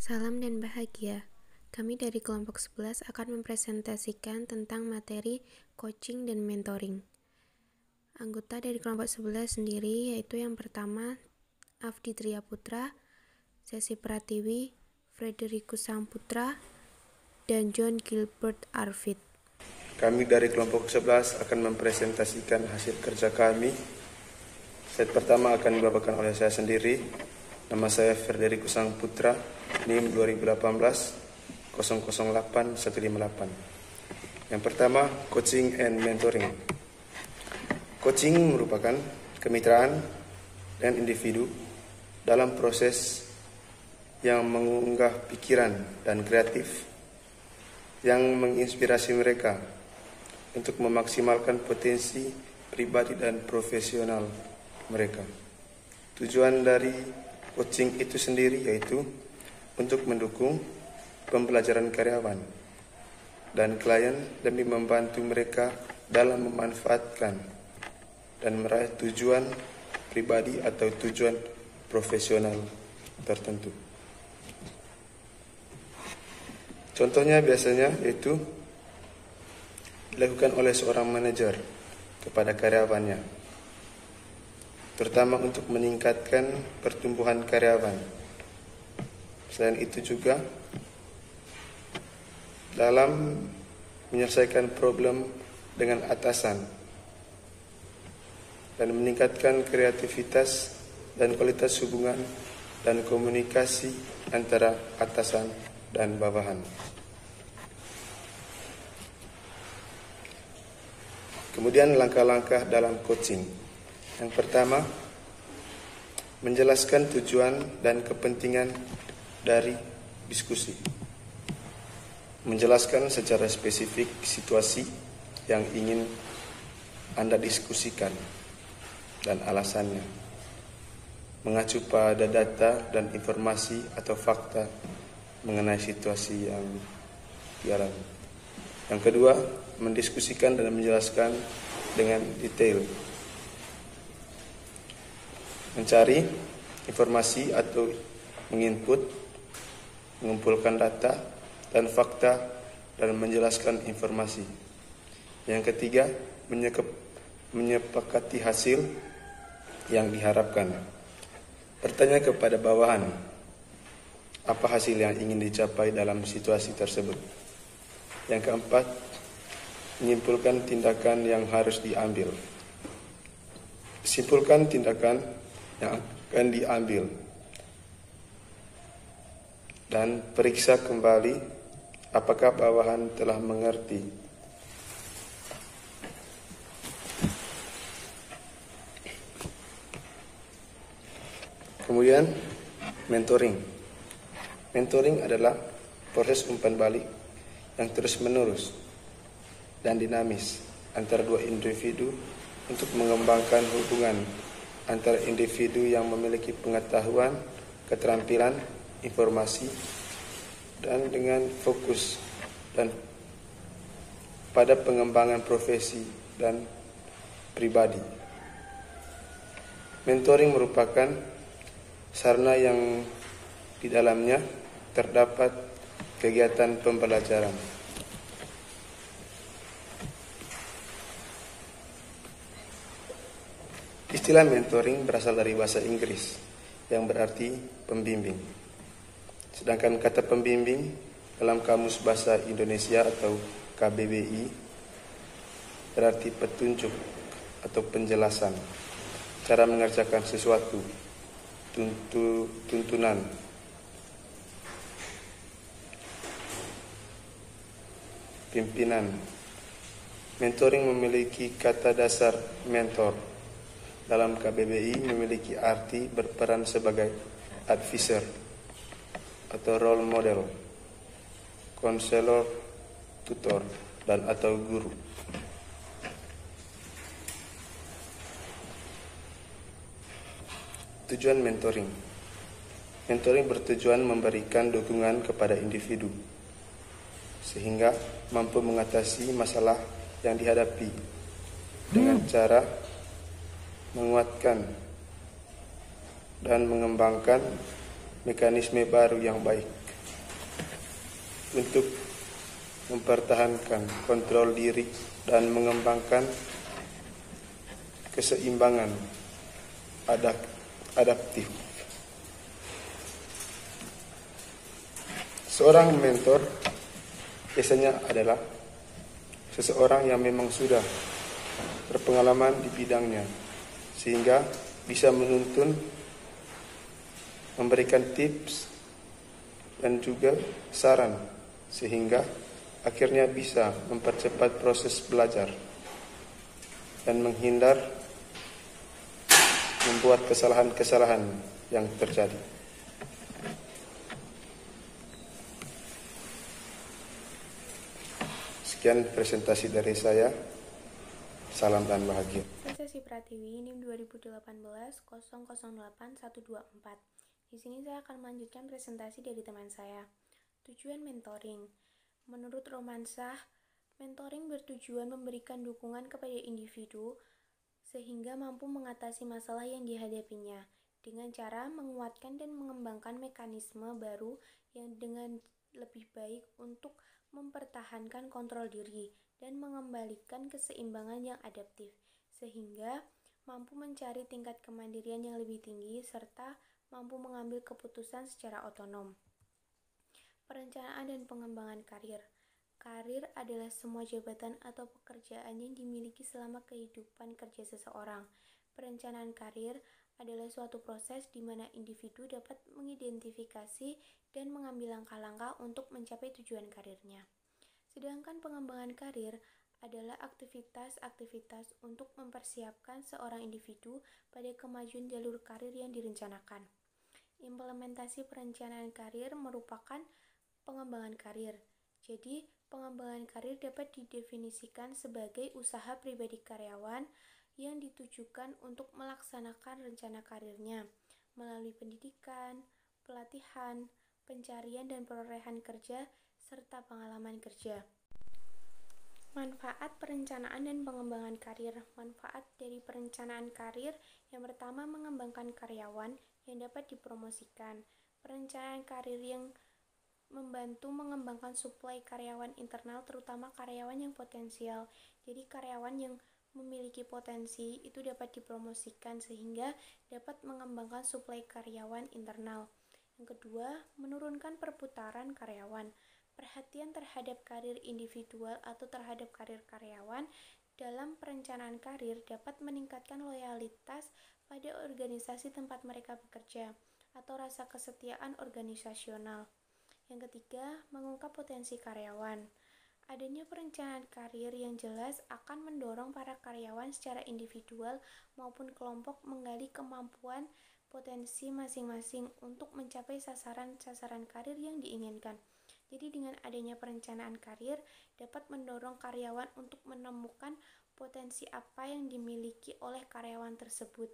Salam dan bahagia. Kami dari kelompok 11 akan mempresentasikan tentang materi coaching dan mentoring. Anggota dari kelompok 11 sendiri yaitu yang pertama Afdi Triaputra, Sesi Pratiwi, Frederikus Sangputra, dan John Gilbert Arvid. Kami dari kelompok 11 akan mempresentasikan hasil kerja kami. Slide pertama akan dibawakan oleh saya sendiri. Nama saya Frederikus Sangputra, NIM 2018 008 158. Yang pertama, coaching and mentoring. Coaching merupakan kemitraan dengan individu dalam proses yang mengunggah pikiran dan kreatif yang menginspirasi mereka untuk memaksimalkan potensi pribadi dan profesional mereka. Tujuan dari coaching itu sendiri yaitu untuk mendukung pembelajaran karyawan dan klien demi membantu mereka dalam memanfaatkan dan meraih tujuan pribadi atau tujuan profesional tertentu. Contohnya biasanya yaitu dilakukan oleh seorang manajer kepada karyawannya, terutama untuk meningkatkan pertumbuhan karyawan. Selain itu juga dalam menyelesaikan problem dengan atasan dan meningkatkan kreativitas dan kualitas hubungan dan komunikasi antara atasan dan bawahan. Kemudian langkah-langkah dalam coaching. Yang pertama, menjelaskan tujuan dan kepentingan dari diskusi. Menjelaskan secara spesifik situasi yang ingin Anda diskusikan dan alasannya. Mengacu pada data dan informasi atau fakta mengenai situasi yang dialami. Yang kedua, mendiskusikan dan menjelaskan dengan detail. Mencari informasi atau menginput, mengumpulkan data dan fakta dan menjelaskan informasi. Yang ketiga, menyepakati hasil yang diharapkan. Bertanya kepada bawahan, apa hasil yang ingin dicapai dalam situasi tersebut. Yang keempat, menyimpulkan tindakan yang harus diambil. Simpulkan tindakan yang akan diambil dan periksa kembali apakah bawahan telah mengerti. Kemudian mentoring. Mentoring adalah proses umpan balik yang terus-menerus dan dinamis antara dua individu untuk mengembangkan hubungan antara individu yang memiliki pengetahuan, keterampilan, informasi, dan dengan fokus dan pada pengembangan profesi dan pribadi. Mentoring merupakan sarana yang di dalamnya terdapat kegiatan pembelajaran. Istilah mentoring berasal dari bahasa Inggris yang berarti pembimbing. Sedangkan kata pembimbing dalam Kamus Bahasa Indonesia atau KBBI berarti petunjuk atau penjelasan, cara mengerjakan sesuatu, tuntunan. Pimpinan. Mentoring memiliki kata dasar mentor. Dalam KBBI memiliki arti berperan sebagai advisor atau role model, konselor, tutor, dan atau guru. Tujuan mentoring. Mentoring bertujuan memberikan dukungan kepada individu sehingga mampu mengatasi masalah yang dihadapi dengan cara menguatkan dan mengembangkan mekanisme baru yang baik untuk mempertahankan kontrol diri dan mengembangkan keseimbangan adaptif. Seorang mentor biasanya adalah seseorang yang memang sudah berpengalaman di bidangnya, sehingga bisa menuntun, memberikan tips dan juga saran, sehingga akhirnya bisa mempercepat proses belajar dan menghindar membuat kesalahan-kesalahan yang terjadi. Sekian presentasi dari saya. Salam dan bahagia. Sesi Pratiwi NIM 2018-008124. Di sini saya akan melanjutkan presentasi dari teman saya. Tujuan mentoring. Menurut Romansah, mentoring bertujuan memberikan dukungan kepada individu sehingga mampu mengatasi masalah yang dihadapinya dengan cara menguatkan dan mengembangkan mekanisme baru yang dengan lebih baik untuk mempertahankan kontrol diri dan mengembalikan keseimbangan yang adaptif, sehingga mampu mencari tingkat kemandirian yang lebih tinggi serta mampu mengambil keputusan secara otonom. Perencanaan dan pengembangan karir. Karir adalah semua jabatan atau pekerjaan yang dimiliki selama kehidupan kerja seseorang. Perencanaan karir adalah suatu proses di mana individu dapat mengidentifikasi dan mengambil langkah-langkah untuk mencapai tujuan karirnya. Sedangkan pengembangan karir adalah aktivitas-aktivitas untuk mempersiapkan seorang individu pada kemajuan jalur karir yang direncanakan. Implementasi perencanaan karir merupakan pengembangan karir. Jadi, pengembangan karir dapat didefinisikan sebagai usaha pribadi karyawan yang ditujukan untuk melaksanakan rencana karirnya melalui pendidikan, pelatihan, pencarian dan perolehan kerja, serta pengalaman kerja. Manfaat perencanaan dan pengembangan karir. Manfaat dari perencanaan karir yang pertama, mengembangkan karyawan yang dapat dipromosikan. Perencanaan karir yang membantu mengembangkan suplai karyawan internal, terutama karyawan yang potensial. Jadi karyawan yang memiliki potensi itu dapat dipromosikan sehingga dapat mengembangkan suplai karyawan internal. Yang kedua, menurunkan perputaran karyawan. Perhatian terhadap karir individual atau terhadap karir karyawan dalam perencanaan karir dapat meningkatkan loyalitas pada organisasi tempat mereka bekerja atau rasa kesetiaan organisasional. Yang ketiga, mengungkap potensi karyawan. Adanya perencanaan karir yang jelas akan mendorong para karyawan secara individual maupun kelompok menggali kemampuan potensi masing-masing untuk mencapai sasaran-sasaran karir yang diinginkan. Jadi dengan adanya perencanaan karir dapat mendorong karyawan untuk menemukan potensi apa yang dimiliki oleh karyawan tersebut.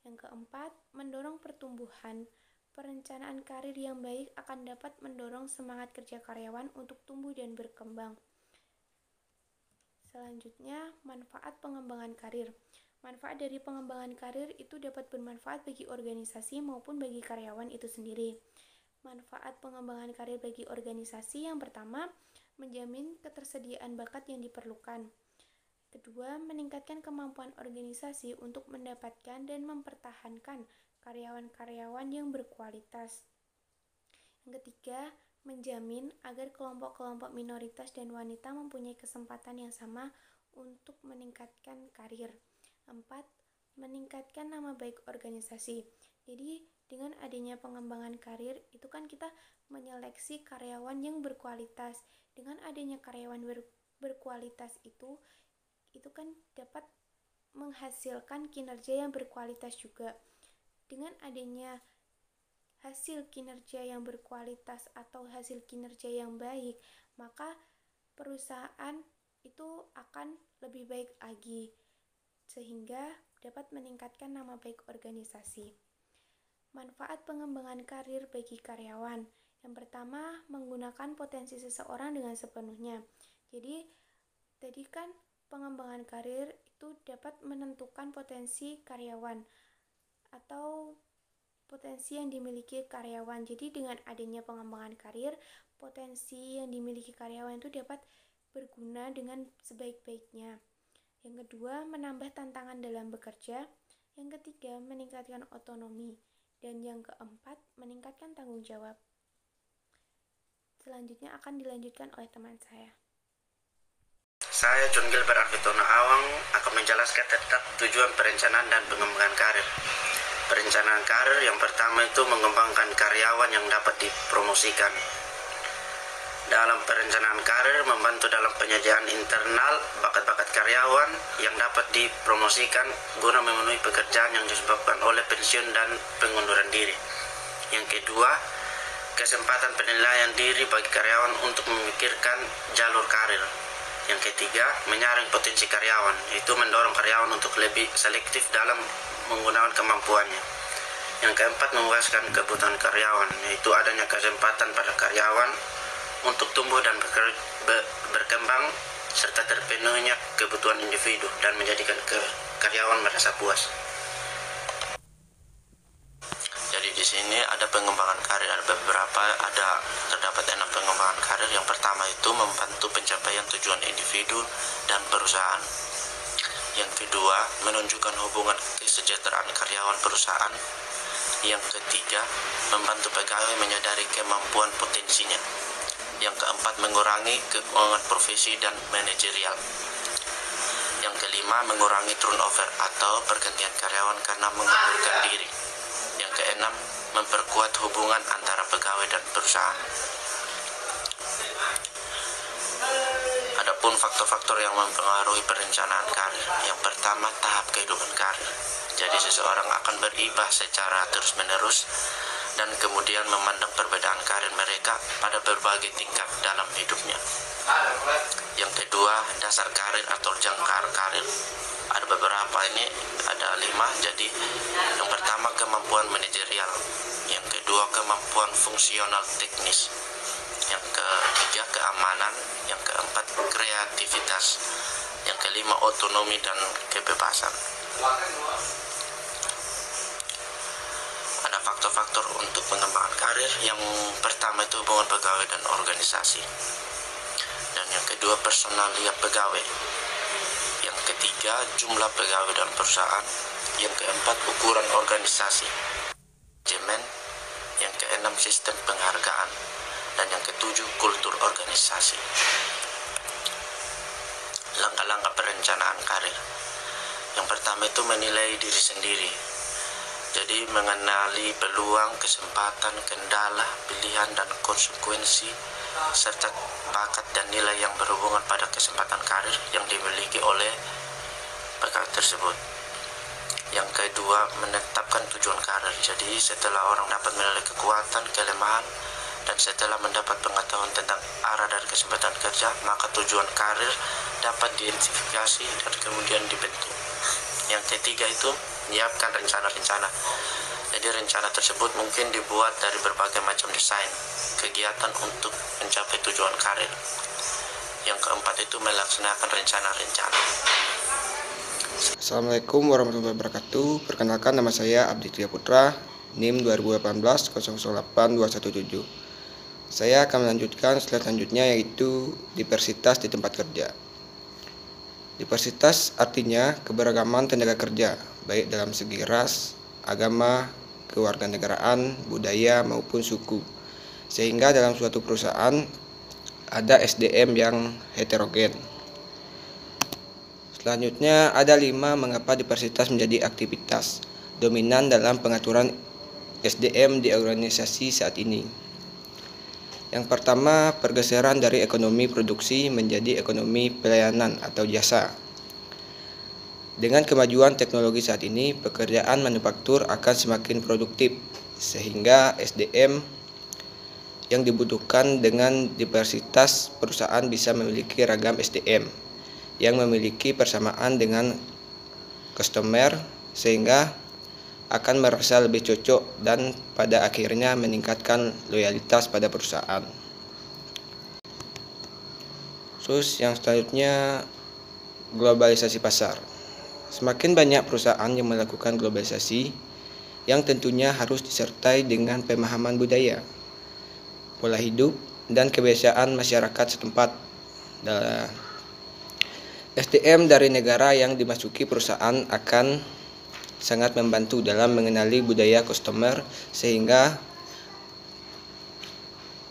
Yang keempat, mendorong pertumbuhan. Perencanaan karir yang baik akan dapat mendorong semangat kerja karyawan untuk tumbuh dan berkembang. Selanjutnya, manfaat pengembangan karir. Manfaat dari pengembangan karir itu dapat bermanfaat bagi organisasi maupun bagi karyawan itu sendiri. Manfaat pengembangan karir bagi organisasi yang pertama, menjamin ketersediaan bakat yang diperlukan. Kedua, meningkatkan kemampuan organisasi untuk mendapatkan dan mempertahankan karyawan-karyawan yang berkualitas. Yang ketiga, menjamin agar kelompok-kelompok minoritas dan wanita mempunyai kesempatan yang sama untuk meningkatkan karir. 4. Meningkatkan nama baik organisasi. Jadi, dengan adanya pengembangan karir, itu kan kita menyeleksi karyawan yang berkualitas. Dengan adanya karyawan berkualitas itu kan dapat menghasilkan kinerja yang berkualitas juga. Dengan adanya hasil kinerja yang berkualitas atau hasil kinerja yang baik, maka perusahaan itu akan lebih baik lagi, sehingga dapat meningkatkan nama baik organisasi. Manfaat pengembangan karir bagi karyawan. Yang pertama, menggunakan potensi seseorang dengan sepenuhnya. Jadi, tadi kan pengembangan karir itu dapat menentukan potensi karyawan atau potensi yang dimiliki karyawan. Jadi dengan adanya pengembangan karir, potensi yang dimiliki karyawan itu dapat berguna dengan sebaik-baiknya. Yang kedua, menambah tantangan dalam bekerja. Yang ketiga, meningkatkan otonomi. Dan yang keempat, meningkatkan tanggung jawab. Selanjutnya akan dilanjutkan oleh teman saya. Saya John Gilbert Arvitono Awang akan menjelaskan tentang tujuan perencanaan dan pengembangan karir. Perencanaan karir yang pertama itu mengembangkan karyawan yang dapat dipromosikan. Dalam perencanaan karir membantu dalam penyediaan internal bakat-bakat karyawan yang dapat dipromosikan guna memenuhi pekerjaan yang disebabkan oleh pensiun dan pengunduran diri. Yang kedua, kesempatan penilaian diri bagi karyawan untuk memikirkan jalur karir. Yang ketiga, menyaring potensi karyawan, yaitu mendorong karyawan untuk lebih selektif dalam menggunakan kemampuannya. Yang keempat, memuaskan kebutuhan karyawan, yaitu adanya kesempatan pada karyawan untuk tumbuh dan berkembang serta terpenuhinya kebutuhan individu dan menjadikan karyawan merasa puas. Jadi di sini ada pengembangan karir, terdapat 6 pengembangan karir. Yang pertama itu membantu pencapaian tujuan individu dan perusahaan. Yang kedua, menunjukkan hubungan kesejahteraan karyawan perusahaan. Yang ketiga, membantu pegawai menyadari kemampuan potensinya. Yang keempat, mengurangi keuangan profesi dan manajerial. Yang kelima, mengurangi turnover atau pergantian karyawan karena mengundurkan diri. Yang keenam, memperkuat hubungan antara pegawai dan perusahaan. Adapun faktor-faktor yang mempengaruhi perencanaan karir. Yang pertama, tahap kehidupan karir. Jadi seseorang akan berubah secara terus-menerus dan kemudian memandang perbedaan karir mereka pada berbagai tingkat dalam hidupnya. Yang kedua, dasar karir atau jangkar karir. Ada beberapa, ini ada 5. Jadi yang pertama, kemampuan manajerial. Yang kedua, kemampuan fungsional teknis. Yang ketiga, keamanan. Yang keempat, kreativitas. Yang kelima, otonomi dan kebebasan. Ada faktor-faktor untuk pengembangan karir. Yang pertama itu hubungan pegawai dan organisasi. Dan yang kedua, personalia pegawai. Yang ketiga, jumlah pegawai dalam perusahaan. Yang keempat, ukuran organisasi, manajemen. Yang keenam, sistem penghargaan. Dan yang ketujuh, kultur organisasi. Langkah-langkah perencanaan karir. Yang pertama itu menilai diri sendiri. Jadi mengenali peluang, kesempatan, kendala, pilihan, dan konsekuensi, serta bakat dan nilai yang berhubungan pada kesempatan karir yang dimiliki oleh pegawai tersebut. Yang kedua, menetapkan tujuan karir. Jadi setelah orang dapat menilai kekuatan, kelemahan, dan setelah mendapat pengetahuan tentang arah dari kesempatan kerja, maka tujuan karir dapat diidentifikasi dan kemudian dibentuk. Yang ketiga itu menyiapkan rencana-rencana. Jadi rencana tersebut mungkin dibuat dari berbagai macam desain kegiatan untuk mencapai tujuan karir. Yang keempat itu melaksanakan rencana-rencana. Assalamualaikum warahmatullahi wabarakatuh. Perkenalkan, nama saya Abdi Tria Putra, NIM 2018 008217. Saya akan melanjutkan slide selanjutnya, yaitu diversitas di tempat kerja. Diversitas artinya keberagaman tenaga kerja, baik dalam segi ras, agama, kewarganegaraan, budaya, maupun suku. Sehingga dalam suatu perusahaan ada SDM yang heterogen. Selanjutnya ada 5 mengapa diversitas menjadi aktivitas dominan dalam pengaturan SDM di organisasi saat ini. Yang pertama, pergeseran dari ekonomi produksi menjadi ekonomi pelayanan atau jasa. Dengan kemajuan teknologi saat ini, pekerjaan manufaktur akan semakin produktif, sehingga SDM yang dibutuhkan dengan diversitas perusahaan bisa memiliki ragam SDM yang memiliki persamaan dengan customer, sehingga akan merasa lebih cocok dan pada akhirnya meningkatkan loyalitas pada perusahaan. Terus yang selanjutnya, globalisasi pasar. Semakin banyak perusahaan yang melakukan globalisasi, yang tentunya harus disertai dengan pemahaman budaya, pola hidup, dan kebiasaan masyarakat setempat. SDM dari negara yang dimasuki perusahaan akan sangat membantu dalam mengenali budaya customer sehingga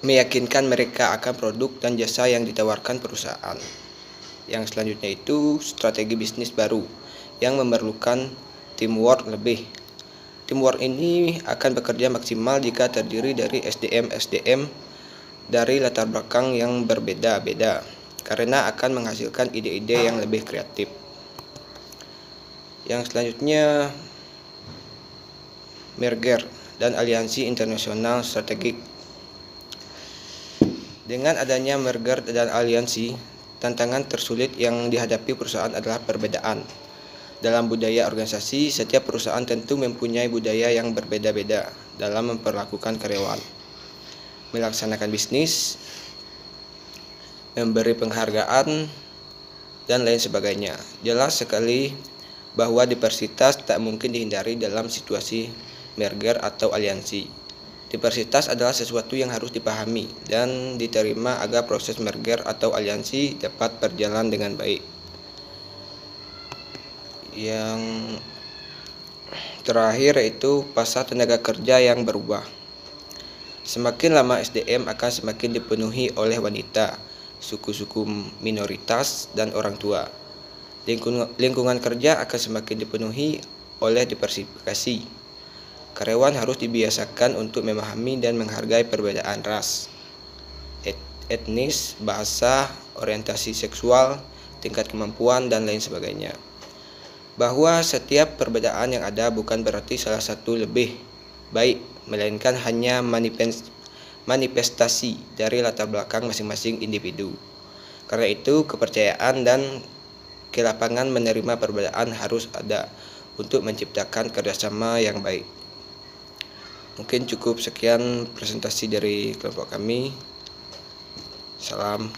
meyakinkan mereka akan produk dan jasa yang ditawarkan perusahaan. Yang selanjutnya itu strategi bisnis baru yang memerlukan teamwork lebih. Teamwork ini akan bekerja maksimal jika terdiri dari SDM dari latar belakang yang berbeda-beda, karena akan menghasilkan ide-ide yang lebih kreatif. Yang selanjutnya, merger dan aliansi internasional strategik. Dengan adanya merger dan aliansi, tantangan tersulit yang dihadapi perusahaan adalah perbedaan. Dalam budaya organisasi, setiap perusahaan tentu mempunyai budaya yang berbeda-beda dalam memperlakukan karyawan, melaksanakan bisnis, memberi penghargaan, dan lain sebagainya. Jelas sekali bahwa diversitas tak mungkin dihindari dalam situasi merger atau aliansi. Diversitas adalah sesuatu yang harus dipahami dan diterima agar proses merger atau aliansi dapat berjalan dengan baik. Yang terakhir yaitu pasar tenaga kerja yang berubah. Semakin lama SDM akan semakin dipenuhi oleh wanita, suku-suku minoritas, dan orang tua. Lingkungan kerja akan semakin dipenuhi oleh diversifikasi. Karyawan harus dibiasakan untuk memahami dan menghargai perbedaan ras, etnis, bahasa, orientasi seksual, tingkat kemampuan, dan lain sebagainya. Bahwa setiap perbedaan yang ada bukan berarti salah satu lebih baik, melainkan hanya manifestasi dari latar belakang masing-masing individu. Karena itu, kepercayaan dan kelapangan menerima perbedaan harus ada untuk menciptakan kerjasama yang baik. Mungkin cukup sekian presentasi dari kelompok kami. Salam.